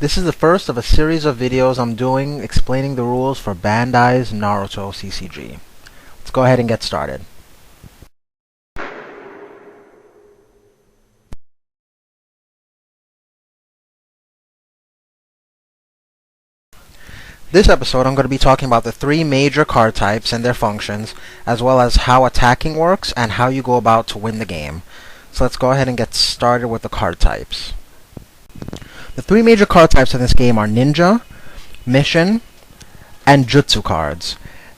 This is the first of a series of videos I'm doing explaining the rules for Bandai's Naruto CCG. Let's go ahead and get started. This episode I'm going to be talking about the three major card types and their functions, as well as how attacking works and how you go about to win the game. So let's go ahead and get started with the card types. The three major card types in this game are Ninja, Mission, and Jutsu cards.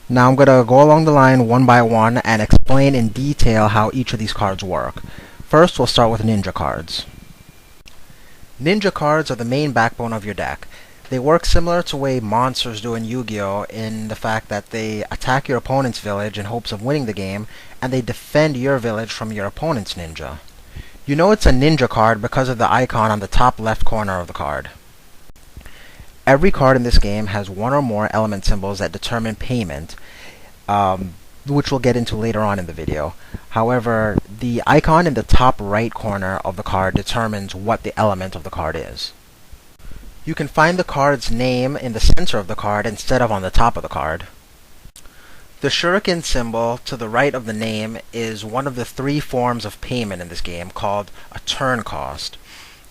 Now I'm going to go along the line one by one and explain in detail how each of these cards work. First, we'll start with Ninja cards. Ninja cards are the main backbone of your deck. They work similar to the way monsters do in Yu-Gi-Oh! In the fact that they attack your opponent's village in hopes of winning the game, and they defend your village from your opponent's ninja. You know it's a ninja card because of the icon on the top left corner of the card. Every card in this game has one or more element symbols that determine payment, which we'll get into later on in the video. However, the icon in the top right corner of the card determines what the element of the card is. You can find the card's name in the center of the card instead of on the top of the card. The shuriken symbol to the right of the name is one of the three forms of payment in this game, called a turn cost.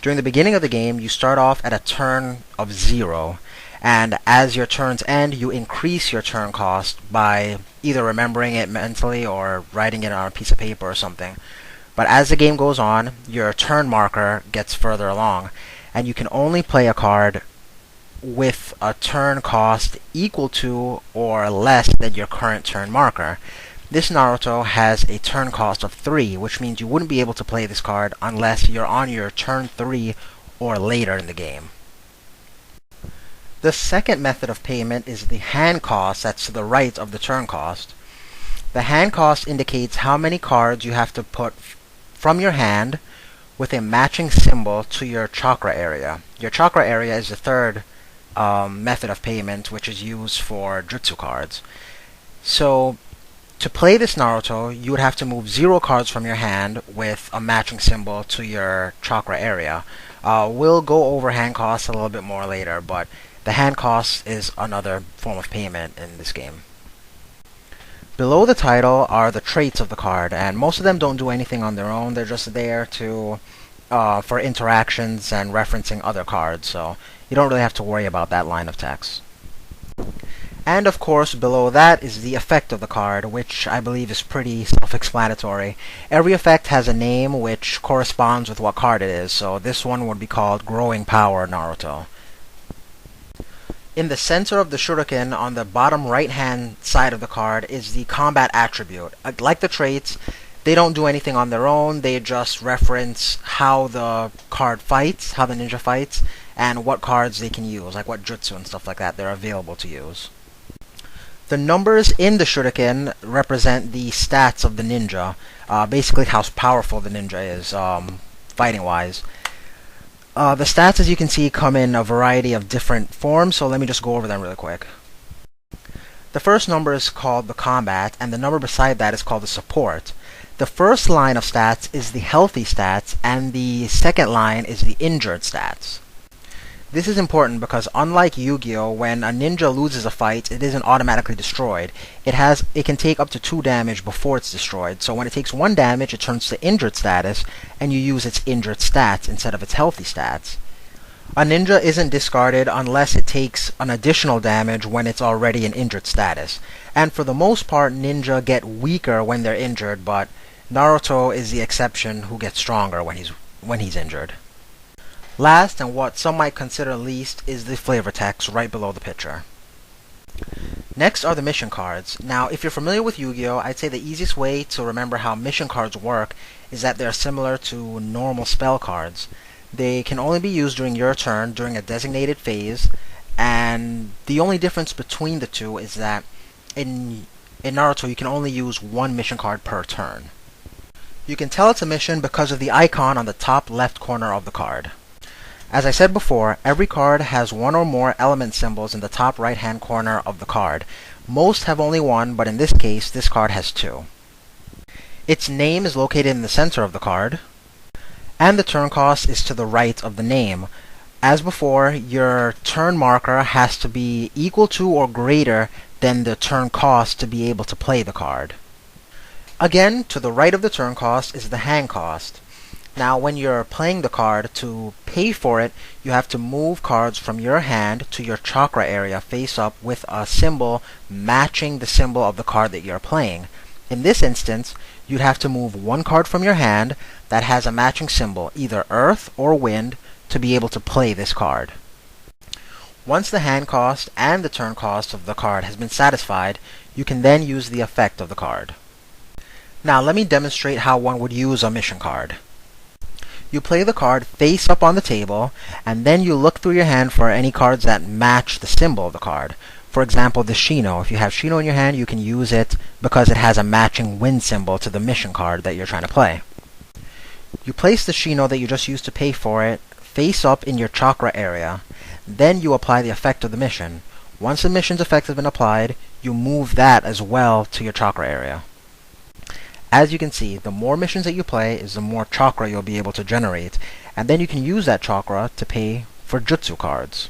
During the beginning of the game, you start off at a turn of 0, and as your turns end, you increase your turn cost by either remembering it mentally or writing it on a piece of paper or something. But as the game goes on, your turn marker gets further along, and you can only play a card with a turn cost equal to or less than your current turn marker. This Naruto has a turn cost of 3, which means you wouldn't be able to play this card unless you're on your turn 3 or later in the game. The second method of payment is the hand cost that's to the right of the turn cost. The hand cost indicates how many cards you have to put from your hand with a matching symbol to your chakra area. Your chakra area is the third method of payment, which is used for Jutsu cards. So, to play this Naruto, you would have to move 0 cards from your hand with a matching symbol to your chakra area. We'll go over hand costs a little bit more later, but the hand cost is another form of payment in this game. Below the title are the traits of the card, and most of them don't do anything on their own. They're just there to for interactions and referencing other cards, so you don't really have to worry about that line of text. And of course, below that is the effect of the card, which I believe is pretty self-explanatory. Every effect has a name which corresponds with what card it is, so this one would be called Growing Power Naruto. In the center of the shuriken, on the bottom right-hand side of the card, is the combat attribute. Like the traits, they don't do anything on their own. They just reference how the card fights, how the ninja fights, and what cards they can use, like what jutsu and stuff like that they're available to use. The numbers in the shuriken represent the stats of the ninja, basically how powerful the ninja is, fighting-wise. The stats, as you can see, come in a variety of different forms, so let me just go over them really quick. The first number is called the combat, and the number beside that is called the support. The first line of stats is the healthy stats, and the second line is the injured stats. This is important because unlike Yu-Gi-Oh, when a ninja loses a fight, it isn't automatically destroyed. It can take up to 2 damage before it's destroyed, so when it takes 1 damage, it turns to injured status, and you use its injured stats instead of its healthy stats. A ninja isn't discarded unless it takes an additional damage when it's already in injured status. And for the most part, ninja get weaker when they're injured, but Naruto is the exception who gets stronger when he's injured. Last, and what some might consider least, is the flavor text right below the picture. Next are the mission cards. Now, if you're familiar with Yu-Gi-Oh, I'd say the easiest way to remember how mission cards work is that they're similar to normal spell cards. They can only be used during your turn, during a designated phase, and the only difference between the two is that in Naruto you can only use 1 mission card per turn. You can tell it's a mission because of the icon on the top left corner of the card. As I said before, every card has 1 or more element symbols in the top right-hand corner of the card. Most have only 1, but in this case, this card has 2. Its name is located in the center of the card, and the turn cost is to the right of the name. As before, your turn marker has to be equal to or greater than the turn cost to be able to play the card. Again, to the right of the turn cost is the hand cost. Now, when you're playing the card, to pay for it, you have to move cards from your hand to your chakra area face up with a symbol matching the symbol of the card that you're playing. In this instance, you'd have to move one card from your hand that has a matching symbol, either earth or wind, to be able to play this card. Once the hand cost and the turn cost of the card has been satisfied, you can then use the effect of the card. Now let me demonstrate how one would use a mission card. You play the card face up on the table, and then you look through your hand for any cards that match the symbol of the card. For example, the Shino. If you have Shino in your hand, you can use it because it has a matching wind symbol to the mission card that you're trying to play. You place the Shino that you just used to pay for it face up in your chakra area. Then you apply the effect of the mission. Once the mission's effect has been applied, you move that as well to your chakra area. As you can see, the more missions that you play is the more chakra you'll be able to generate, and then you can use that chakra to pay for Jutsu cards.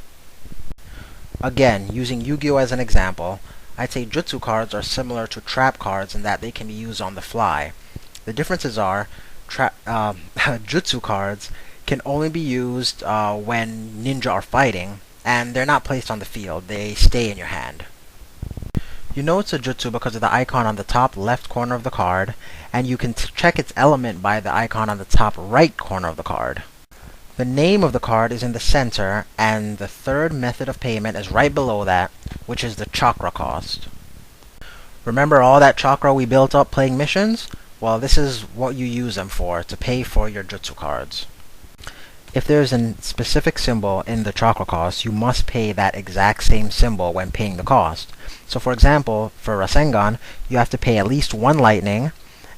Again, using Yu-Gi-Oh as an example, I'd say Jutsu cards are similar to trap cards in that they can be used on the fly. The differences are, Jutsu cards can only be used when ninja are fighting, and they're not placed on the field, they stay in your hand. You know it's a Jutsu because of the icon on the top left corner of the card, and you can check its element by the icon on the top right corner of the card. The name of the card is in the center, and the third method of payment is right below that, which is the chakra cost. Remember all that chakra we built up playing missions? Well, this is what you use them for, to pay for your Jutsu cards. If there's a specific symbol in the chakra cost, you must pay that exact same symbol when paying the cost. So for example, for Rasengan, you have to pay at least one lightning,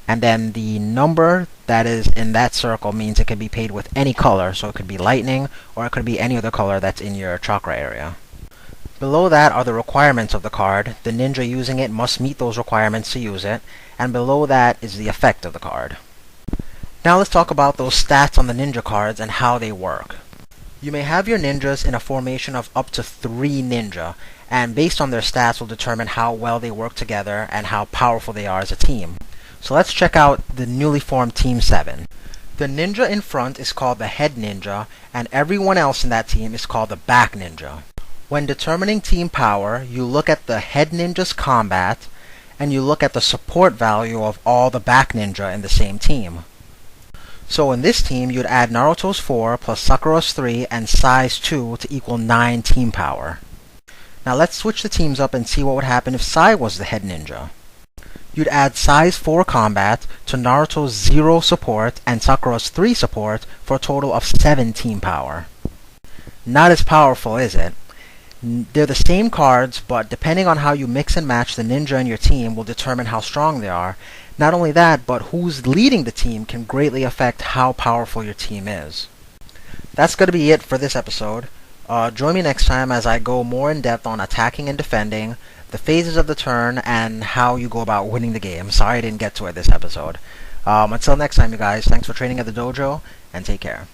and then the number that is in that circle means it can be paid with any color, so it could be lightning, or it could be any other color that's in your chakra area. Below that are the requirements of the card. The ninja using it must meet those requirements to use it, and below that is the effect of the card. Now let's talk about those stats on the ninja cards and how they work. You may have your ninjas in a formation of up to 3 ninja, and based on their stats will determine how well they work together and how powerful they are as a team. So let's check out the newly formed Team 7. The ninja in front is called the head ninja, and everyone else in that team is called the back ninja. When determining team power, you look at the head ninja's combat, and you look at the support value of all the back ninja in the same team. So in this team, you'd add Naruto's 4 plus Sakura's 3 and Sai's 2 to equal 9 team power. Now let's switch the teams up and see what would happen if Sai was the head ninja. You'd add Sai's 4 combat to Naruto's 0 support and Sakura's 3 support for a total of 7 team power. Not as powerful, is it? They're the same cards, but depending on how you mix and match the ninja in your team will determine how strong they are. Not only that, but who's leading the team can greatly affect how powerful your team is. That's going to be it for this episode. Join me next time as I go more in depth on attacking and defending, the phases of the turn, and how you go about winning the game. Sorry I didn't get to it this episode. Until next time, you guys, thanks for training at the dojo, and take care.